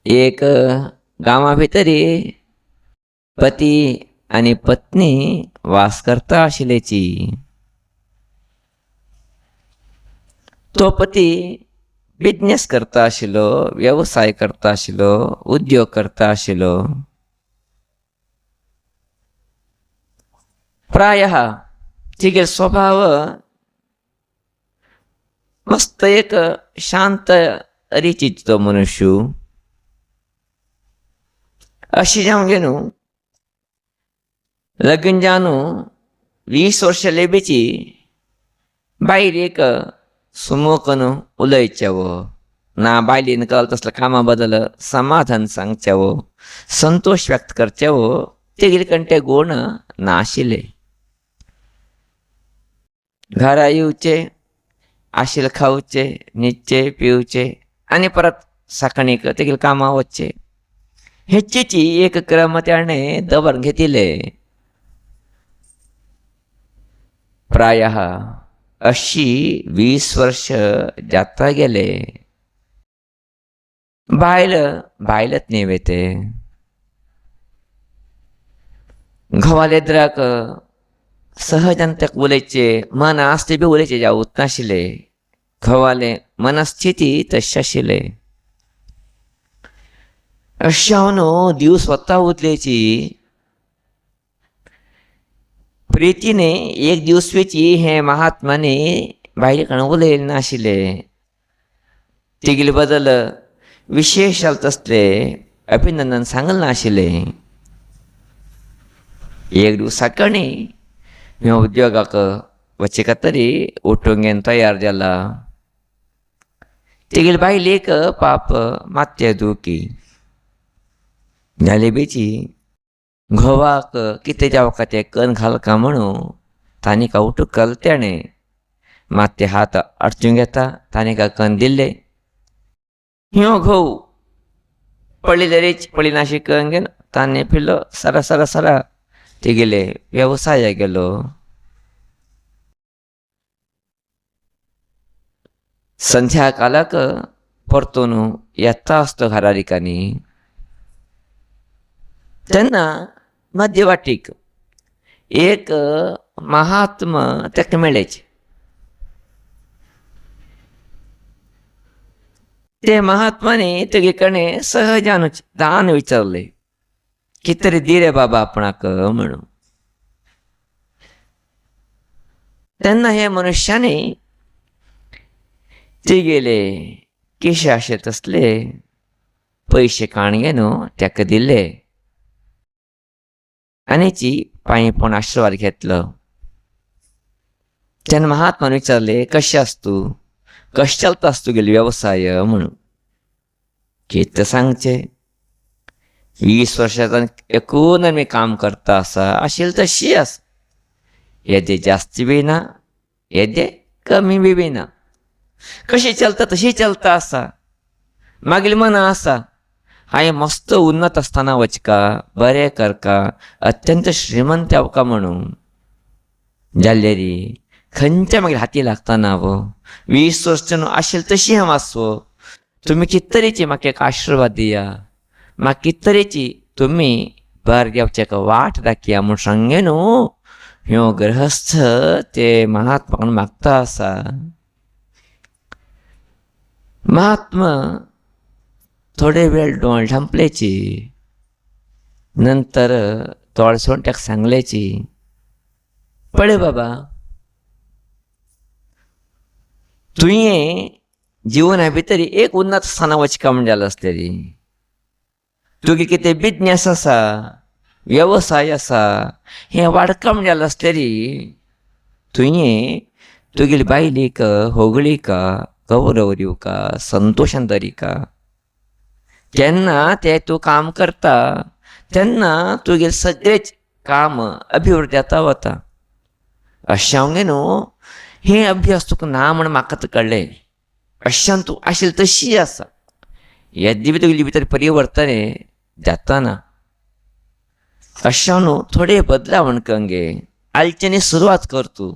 एक गावा भितरी पती आणि पत्नी वास करता आशिल्लेची. तो पती बिझनेस करता आशिल्लो, व्यवसाय करता आशिल्लो, उद्योग करता आशिल्लो. प्रायः तिगे स्वभाव मस्त एक शांत रितीचो मनुष्य. अशी जावन गेनु लगीन जावन 20 वर्ष लेबेची बायल एक सुमोकन उलयच्यावो ना बायलीन कळत तसलं कामा बद्दल समाधान सांगच्यावो, संतोष व्यक्त करच्यावो तेगेले कंटे गुण नाशिल्ले. घरा येवचे, आशिल्ले खावचे, न्हिदचे, पिवचे आणि परत सकाळीक तेगेले कामा वचचे. हेचीची एक क्रम त्याने दवर घेतिले. प्रायः अशी 20 वर्ष जाता गेले. बायलत नेवेते घोवालेद्राक सहजान ताका उलयचे मन आसते बी उलयचे जावूच नाशिल्ले. घोवाले मनस्थिती तशी आशिल्ले. अशी हांव दिवस वता उरलेची प्रितीने एक दिवस वेची हे महात्माने बायले कण उलयले नाशिल्ले. तिगेले बद्दल विशेष तसले अभिनंदन सांगले नाशिल्ले. एक दिवस सकाळी मी उद्योगाक वचेका तरी उठून घेवन तयार जाला. तिगेले बायलेक पाप मात्या दुखी जाले बेची घोवाक कितें जावं ते कण घाल का म्हणून तांणी का उठूक घाल त्याने मात्ते हात अडचून घेता तांणी का कण दिल्ले. ह्यो घोव पळिले रेच पळी नाशी कण घेवन तांणी पिल्लो सरा सरा सरा तेगेले व्यवसाया गेलो. संध्याकाळाक परतून येता आसतो घरा रिकानी. तेन्ना मध्यवाटीक एक महात्मा ताका मेळ्ळेचे. ते महात्माने तेगे कणे सहजानूच दान विचारले, कितें तरी दी रे बाबा आपणाक म्हणून. तेन्ना हे मनुष्याने तिगेले केशे आशे तसले पयशे काणगे ताका दिले आनीची पांयपण आशीर्वाद घेतलो. तेन्ना महात्मान विचारले, कशें आस तूं, कशें चलता आस तुगेलो व्यवसाय म्हणून. कितें सांगचे, 20 वर्षांतल्यान एकूण आमी काम करता आसा आशिल्ली तशी आसा. येदे जास्त बी ना, येदे कमी बी ना. कशी चलता तशी चलता आसा. मागील मना आसा हांवें मस्त उन्नत आसतना वचका, बरें करका, अत्यंत श्रीमंत जावका म्हणून. जाल्लेरी खंयच्या मागीर हाती लागतना वो 20 वर्सां आशिल्ली तशी हांव आसो. तुमी कितें तरेची म्हाका एक आशिर्वाद दिया, म्हाका कितें तरेची तुमी बरें देवचें वाट दाखया म्हूण सांगे ह्यो गृहस्थ ते महात्माक मागता आसा. महात्मा थोडे वेळ डोळे ढांपलेची. नंतर तोळसोन ताका सांगलेची, पळय बाबा, तुवें जिवना भितर एक उन्नत स्थाना वचका म्हण जालें आसलेली. तुगे कितें बिझनेस आसा, व्यवसाय आसा, हें वाडका म्हण जालें आसलेली. तुवें तुगेली बायलेक होगळीका, गौरव दिवका, संतोशान दरिका. जेन्ना ते तूं काम करता तेन्ना तुगेले सगळेच काम अभिवृद्धी जाता वता. अशें हांव हें अभ्यास तुका ना म्हण म्हाका कळ्ळें. अशें तूं आशिल्ली तशी आसा. येदी बी तुगेली भितर परिवर्तन जाता ना. अशें थोडे बदलावण कंगे आलचेनी सुरवात कर तूं.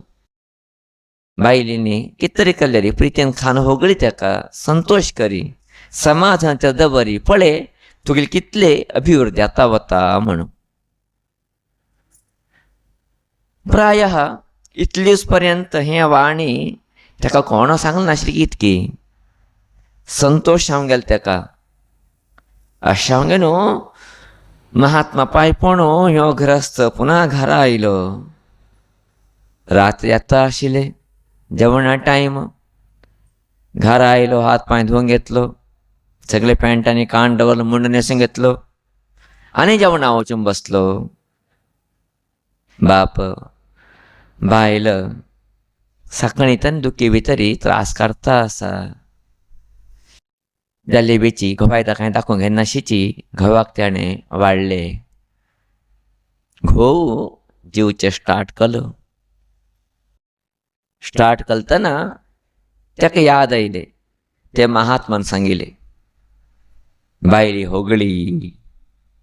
बायलींनी कितें तरी केल्लेरी प्रितीन खान होगळी ताका, संतोष करी, समाधान दवरी. पळय तुगेले कितले अभिवृद्धी आता वता म्हणून. प्राय इतलीच पर्यंत हे वाणी ताका कोण सांगले नाशिल्ली की इतकी संतोष जावंक गेलो ताका. अशें हांगे न्हू महात्मा पायपणो ह्यो ग्रस्त पुन्हा घरा आयलो. रात्री येता आशिल्ले, जेवणा टायम. घरा आयलो, हात पांय धुवून घेतलो, सगळे पॅन्ट आनी कान दवरलो, मुंड न्हेसून घेतलो आनी जेवणा वचून बसलो. बाप बायल सकाळींतन दुखी भितरी त्रास काडटा आसा. जलेबीची घोवाय ताका दाखोवंक घेनाशिची घोवाक ताणें वाडले. घोव जेवचे स्टार्ट केलो. स्टार्ट करतना ताका याद आयले ते महात्मान सांगिले, बायली होगळी,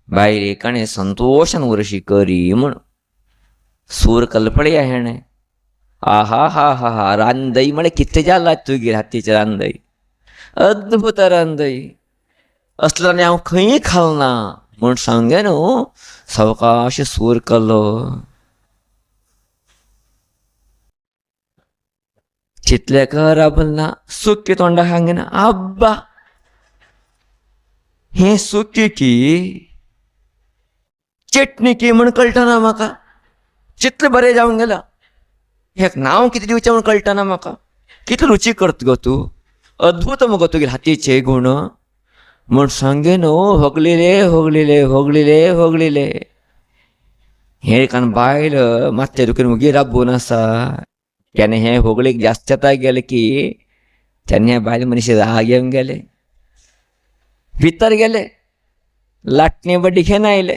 बायली कणे संतोषान उरशी करी म्हणून. सूर कल्पळया हेणें. आहा हा हा हा रांदई म्हळ्यार कितें जाला तुगे हातीचें रांदई, अद्भुत रांदई, असलो आनी हांव खंय खालना म्हूण सांगे न्हू. सावकाश सूर कल्लो. चितले कराबल ना, सुकी तोंडाक हांगेना. आब्बा हे सुकी की चटणी की म्हूण कळटना म्हाका. चितलें बरें जावंक गेलां. हेक नांव कितें दिवचें म्हूण कळटना म्हाका. कितलें रुची करता गो तूं, अद्भुत मुगो तुगे हातीचे गुण म्हूण सांगे न्हू. होगलिले होगलिले होगलिले होगलिले. हे कान बायल मात्शे दुखीन मुगी राबून आसा. त्याने हे होगळीक जास्त येता गेले की त्यांनी हे बायल मनीस राग येवंक गेले. भितर गेले, लाटणी बड्डी घेवन आयले.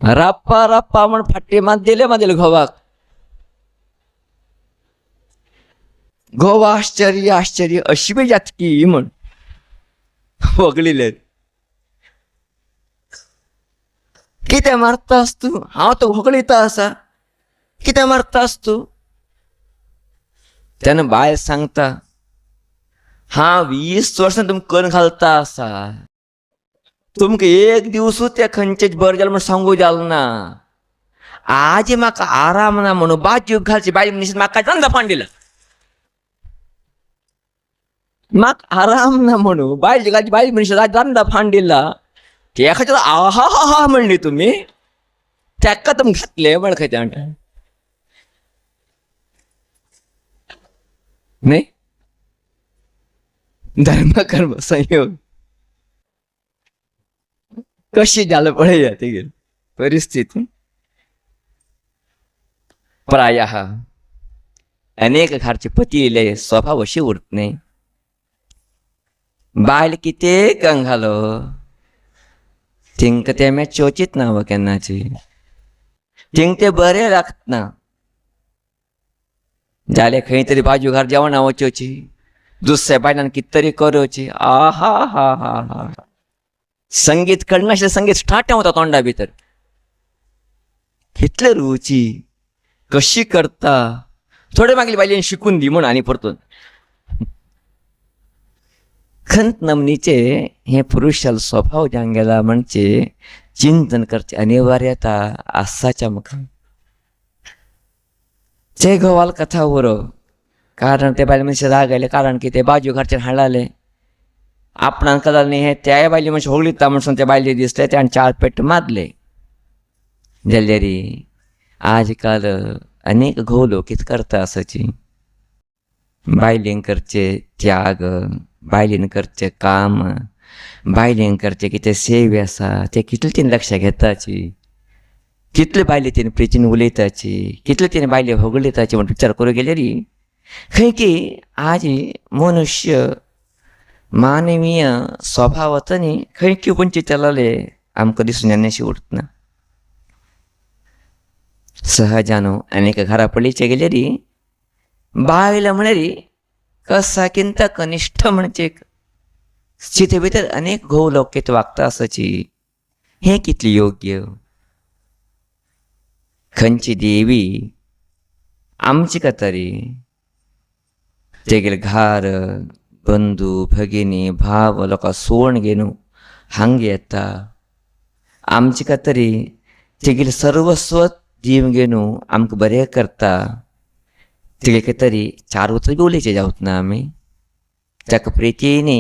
राप्पा राप्पा म्हण फाटी मात दिले घोवाक. घोव आश्चर्य आश्चर्य, अशी बी जातकी म्हण वगळिले. कितें मारतास तूं, हांव तो वगळिता आसा, कितें मारतास तूं. तेन्ना बायल सांगता, हांव 20 वर्सां तुमकां करून घालता आसा. तुमकां एक दिवसूच त्या खंयचेच बरें जालें म्हूण सांगू जालें ना. आज म्हाका आराम ना म्हणून बाजूक घालची बायल मनीस म्हाका धंदा फांड दिला. म्हाका आराम ना म्हणून बायल घालची बायल मनीस धंदा फांड दिला. त्या खातीर आहा हा हा म्हणली तुमी, ताका तुमी घातले म्हण खंय न्ही. धर्म कर्म संयोग कशी जालें पळया तेगे परिस्थिती. प्राय अनेक घरचे पतीले स्वभाव अशी उरतले. बायल कितें कंग घालो तिंक ते चोचीत ना केन्नाची. तिंक ते बरें लागतना. जाले खंय तरी बाजू घर जेवणा वचोवची, दुसऱ्या बायलान कितें तरी करोवची. आहा हा हा हा. संगीत कळनाशिल्लें संगीत स्टार्ट वता तोंडा भितर. कितले रुची कशी करता. थोडे मागली बायलेन शिकून दी म्हूण आनी परतून. खंत नमनीचे हे पुरुषाल स्वभाव जावंक गेला म्हणजे चिंतन करचे अनिवार्यता आसाच्या मुखार. जे घोवाल कथा उरो कारण ते बायल मनीस राग आयले कारण की ते बाजू घरचे हाडले. आपणान कळालें न्ही हे त्या बायले मनीस होगळिता म्हणून त्या बायले दिसले ते आनी चार पेट मारले. जाल्यारी आज काल अनेक घोव लोक कितें करता आसाची. बायलेन करचे त्याग, बायलेन करचे काम, बायलेन करचे कितें सेवे आसा ते कितले तीन लक्ष घेताची. कितले बायले तिने प्रिचीन उलयताची, कितले तिने बायले होगळिताची म्हणून विचार करूं गेल्यारी खंय की आज मनुष्य मानवीय स्वभावात न्ही खंय की पंची चलले आमकां दिसून येनाशी उरतना. सहजानो अनेक घरा पडलीचे गेल्यारी बायल म्हळ्यारी कसाकिंत कनिष्ठ म्हणजे स्थिती भितर अनेक घोव लोक कितें वागता आसाची. हे कितले योग्य. खंयची देवी आमची तरी तेगेले घार ಬಂಧು ಭಗಿनी भाव लोक सोण घेणू हांगे येता आमचे तरी तेगेले सर्वस्व जीव घेणू आमकां बरें करता तेगे तरी चार उतर बी उलयचे जावत ना आमी ताका प्रितीनी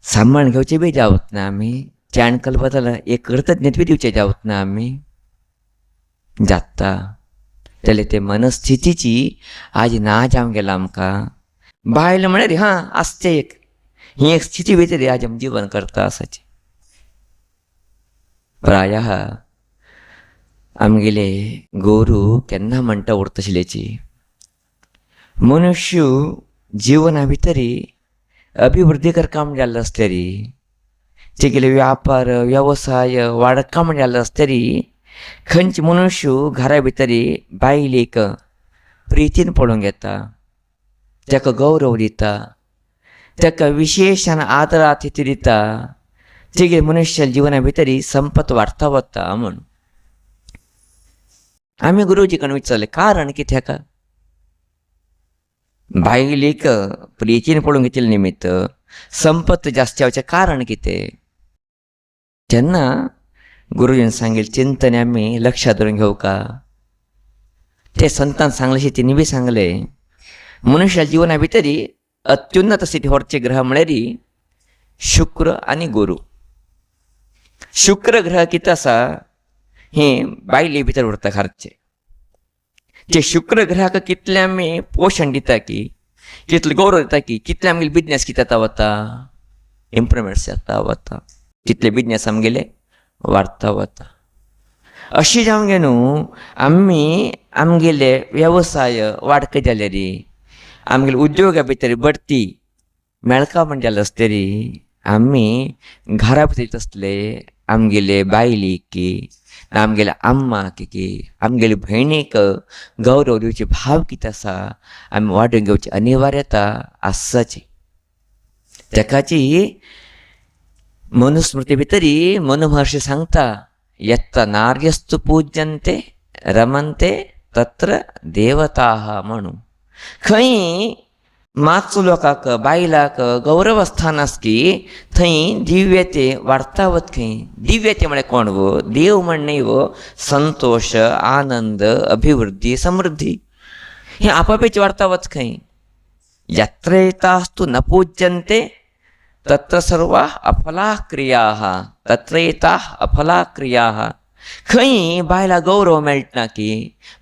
सांबाळून घेवचे बी जावत ना आमी जाणकल बदल एक कृतज्ञत बी दिवचे जावत ना आमी जाता जाल्यार ते मनस्थितीची आज ना जावंक गेला आमकां बायल म्हळ्यार हां आसचें एक ही एक स्थिती भितर आज आमी जीवन करता आसाचें प्रायः आमगेले गोरू केन्ना म्हणटा उरतशिल्लेची मनुष्य जिवना भितरी अभिवृद्धीकर काम जाल्लो आसतरी तेगेले व्यापार वेवसाय वाडत काम जाल्लो आसतरी खंयचे मनुष्य घरा भितरी बायलेक प्रितीन पळोवंक येता ताका गौरव दिता ताका विशेशान आदर आतिथ्य दिता तेगे मनुष्य जिवना भितरी संपत वाडता वता म्हूण आमी गुरुजी कडेन विचारलें कारण कितें हाका बायलेक प्रितीन पळोवंक घेतिल्ले निमित्त संपत जास्त जावचें कारण कितें तेन्ना गुरुजीन सांगिल्लें चिंतन आमी लक्षात धरून घेवका ते संतान सांगलेशें तिणी बी सांगलें मनुष्या जिवना भितरी अत्युन्नत स्थिती व्हरचे ग्रह म्हळ्यार शुक्र आनी गुरू शुक्र ग्रह कितें आसा हें बायले भितर उरता घरचें ते शुक्र ग्रहाक कितलें आमी पोशण दिता की कितलें गौरव दिता की कितलें आमगेले बिजनेस कितें जाता वता इम्प्रुवमेंट्स जाता वता कितले बिजनेस आमगेले वाडता वता अशी जावंक गे न्हू आमी आमगेले वेवसाय वाडके जाल्यार आमगेले उद्योगा भितर बडती मेळका म्हण जालें आसतरी आमी घरा भितर आसले आमगेले बायलीक की आमगेले अम्माक की आमगेले भयणीक गौरव दिवचे भाव कितें आसा आमी वाडून घेवची अनिवार्यता आसाची तेकाची मनुस्मृती भितरी मनु महर्षी सांगता यत्त नार्यस्तु पूज्यन्ते रमन्ते तत्र देवताः म्हणून खंय मातसो लोकांक बायलाक गौरव स्थान आस की थंय दिव्यते वाडता वत खंय दिव्यते म्हळ्यार कोण गो देव म्हण न्हय गो संतोष आनंद अभिवृद्धी समृद्धी हें आपापीच वाडता वच खंय यत्र एतास्तु न पूज्यन्ते तत्र सर्वाः अफलाः क्रियाः तत्र एताः अफलाः क्रियाः खंय बायला गौरव मेळटना की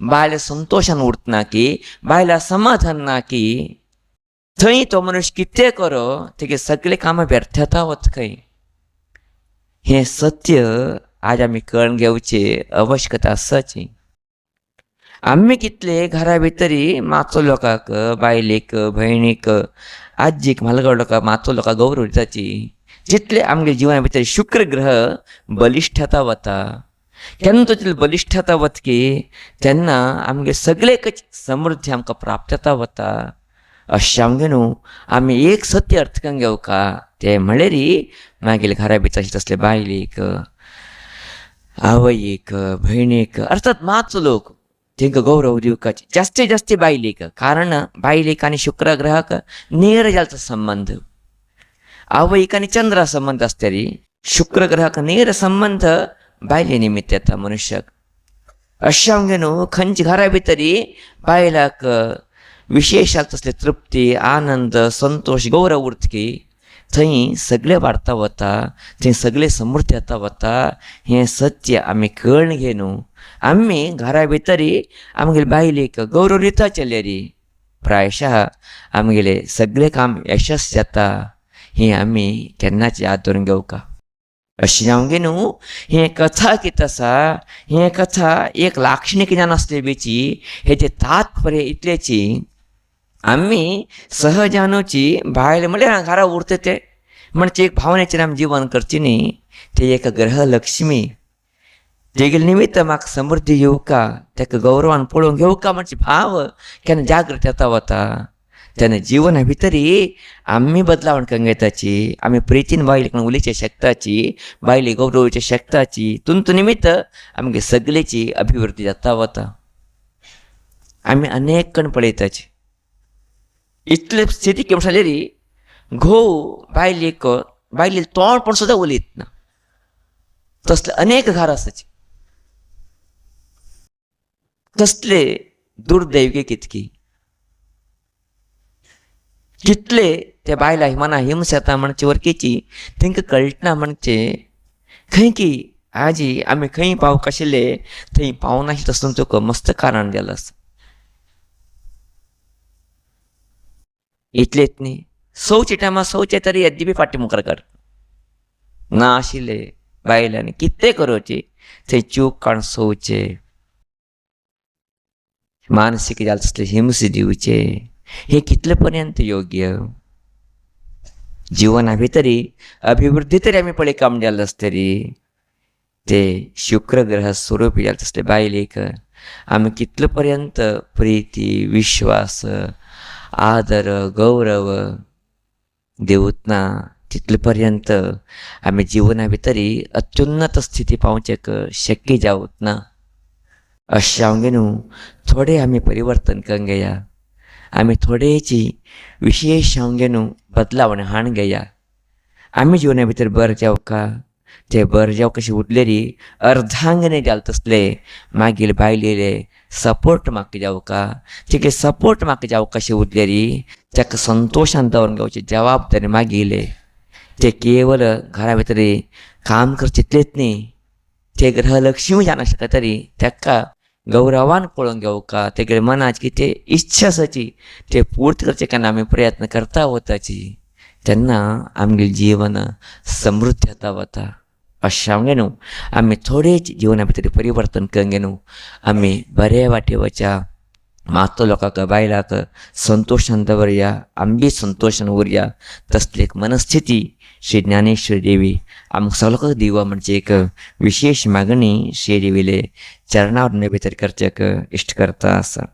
बायल संतोषान उरतना की बायला समाधान ना की थंय तो मनुष्य कितें करो तेगे सगळे कामां व्यर्थ जाता वच खंय हें सत्य आज आमी कळून घेवचे आवश्यकता आसाची आमी कितले घरा भितरी माचो लोकांक बायलेक भयणीक आजीक म्हालगड लोकांक माचो लोकांक गौरव दिताची जितले आमगे जिवना भितर शुक्र ग्रह बलिश्ठ जाता वता केन्ना तो तितले बलिश्ठ जाता वत की तेन्ना आमगे सगळे समृद्धी आमकां प्राप्त जाता वता अशें आमगे न्हू आमी एक सत्य अर्थ करून घेवका ते म्हळ्यार मागीर घरा भितर तसले बायलेक आवयेक भयणीक अर्थात माचो लोक तांकां गौरव दिवपाची जास्तीत जास्त बायलेक कारण बायलेक आनी शुक्र ग्रहाक नेर जाल्लो संबंध आवयक आनी चंद्रा संबंध आसतरी शुक्र ग्रहाक नेर संबंध बायले निमित्त येता मनुष्याक अशें आमगे न्हू खंयच्या घरा भितरी बायलाक विशेष तसले तृप्ती आनंद संतोष गौरव उरतकी थंय सगळे वाडता वता थंय सगळे समृद्धी येता वता हें सत्य आमी कळून घे न्हू आमी घरा भितरी आमगेले बायलेक गौरव दिता चलेरी प्रायशः आमगेले सगळे काम यशस्वी जाता हें आमी केन्नाच याद दवरून घेवका अशें जावंक गे न्हू हें कथा कितें आसा हें कथा एक लाक्षणीक ज्ञान आसले बेची हेचें तात्पर्य इतलेची आमी सहजानुची बायल म्हळ्यार घरा उरता ते म्हणजे एक भावनेचेर आमी जीवन करची न्ही ते एक ग्रह लक्ष्मी तेगेले निमित्त म्हाका समृद्धी येवका ताका गौरवान पळोवंक घेवका म्हणजे भाव केन्ना जागृत येता वता तेन्ना जिवना भितरी आमी बदलावण करून घेताची आमी प्रितीन बायले कडेन उलोवचे शकताची बायले गौरवचे शकताची तुमचे निमित्त आमगे सगळेची अभिवृद्धी जाता वता आमी अनेक कण पळयताची इतले स्थिती केम जाल्यार घोव बायले तोंड पण सुद्धा उलयत ना, तसले अनेक घार आसाचे. कसले दुर्दैवी कितकी, कितले त्या बायला मना हिंस येता म्हणचे वरकेची तांकां कळटना म्हणचे खंय की आजी आमी खंय पावूंक आशिल्ले थंय पावनाशिल्ले तसलो तुका मस्त कारण दिलें आसा. इतलेच न्ही, सौचे टायमार सौचे तरी येद्दी बी फाटी मुखार कर ना आशिल्ले बायलांनी कितें करचे थंय चूक काडून सौचे, मानसीक जाल तसले हिंस दिवचे, हे कितले पर्यंत योग्य. जिवना भितरी अभिवृद्धी तरी आमी पळय काम जाल्लो आसतरी ते शुक्र ग्रह स्वरूपी जाल्ले तसले बायलेक आमी कितले पर्यंत प्रिती विश्वास आदर गौरव दिवत ना, तितले पर्यंत आमी जिवना भितरी अत्युन्नत स्थिती पावचेक शक्य जावत ना. अशें हांव न्हू थोडे आमी परिवर्तन करूंक घेया, आमी थोडेची विशेष हांव न्हू बदलावणी हाडून घेया. आमी जिवना भितर बरें जावका, ते बरें जावं कशें उरलेली अर्धांगने जाले तसले मागीर बायलेले सपोर्ट म्हाका जावका, तिगे सपोर्ट म्हाका जावं कशें उरलेली ताका संतोशान दवरून घेवची जबाबदारी मागिले. ते केवल घरा भितर काम करचे तितलेच न्ही, ते ग्रहलक्ष्मी जावं शकता तरी ताका गौरवान पळोवन घेवका, तेगे मनाची कितें इच्छा आसाची ते पूर्त करचे केन्ना आमी प्रयत्न करता वताची, तेन्ना आमगे जीवन समृद्ध जाता वता. अशें हांव न्हू आमी थोडेच जिवना भितर परिवर्तन करूंक न्हू आमी बरे वाटे वचा, मातो लोकांक बायलाक संतोशान दवरया, आमी संतोशान उरया. तसली एक मनस्थिती श्री ज्ञानेश्वरी देवी आमकां सगळ्यांक दिवं म्हणजे एक विशेष मागणी श्री देवीले चरणावर भितर करचेक इश्ट करता आसा.